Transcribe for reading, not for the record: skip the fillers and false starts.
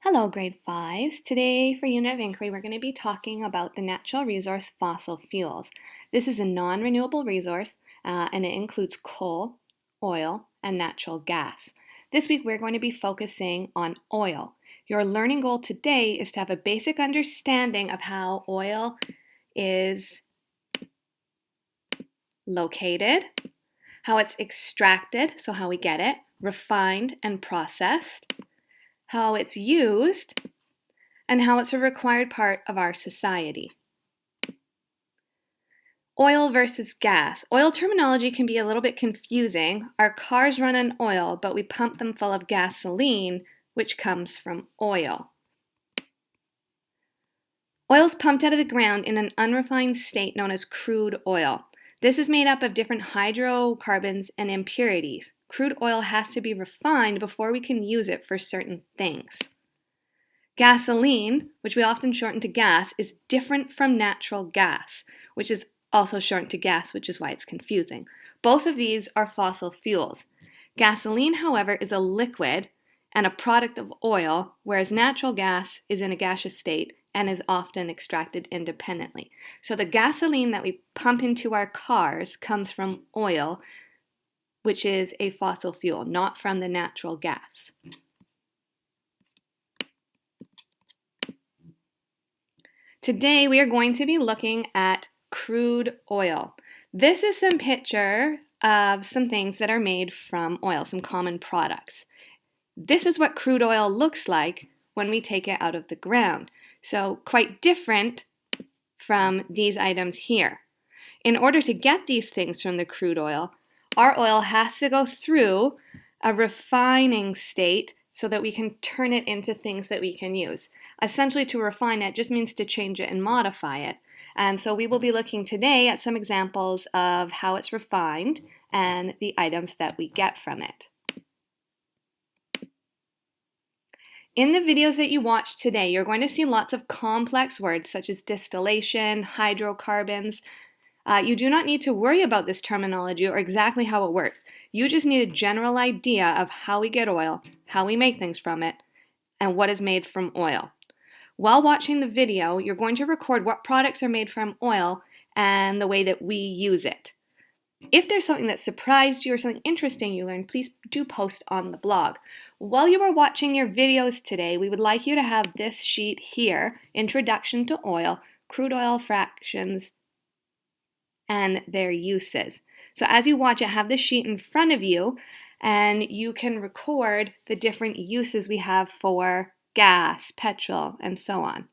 Hello, grade 5s. Today for Unit of Inquiry, we're going to be talking about the natural resource fossil fuels. This is a non-renewable resource and it includes coal, oil, and natural gas. This week we're going to be focusing on oil. Your learning goal today is to have a basic understanding of how oil is located, how it's extracted, so how we get it, refined and processed, how it's used, and how it's a required part of our society. Oil versus gas. Oil terminology can be a little bit confusing. Our cars run on oil, but we pump them full of gasoline, which comes from oil. Oil is pumped out of the ground in an unrefined state known as crude oil. This is made up of different hydrocarbons and impurities. Crude oil has to be refined before we can use it for certain things. Gasoline, which we often shorten to gas, is different from natural gas, which is also shortened to gas, which is why it's confusing. Both of these are fossil fuels. Gasoline, however, is a liquid and a product of oil, whereas natural gas is in a gaseous state and is often extracted independently. So the gasoline that we pump into our cars comes from oil, which is a fossil fuel, not from the natural gas. Today we are going to be looking at crude oil. This is some picture of some things that are made from oil, some common products. This is what crude oil looks like when we take it out of the ground. So quite different from these items here. In order to get these things from the crude oil, our oil has to go through a refining state so that we can turn it into things that we can use. Essentially, to refine it just means to change it and modify it. And so we will be looking today at some examples of how it's refined and the items that we get from it. In the videos that you watch today, you're going to see lots of complex words such as distillation, hydrocarbons. You do not need to worry about this terminology or exactly how it works. You just need a general idea of how we get oil, how we make things from it, and what is made from oil. While watching the video, you're going to record what products are made from oil and the way that we use it. If there's something that surprised you or something interesting you learned, please do post on the blog. While you are watching your videos today, we would like you to have this sheet here, Introduction to Oil, Crude Oil Fractions, and their uses. So as you watch it, have this sheet in front of you, and you can record the different uses we have for gas, petrol, and so on.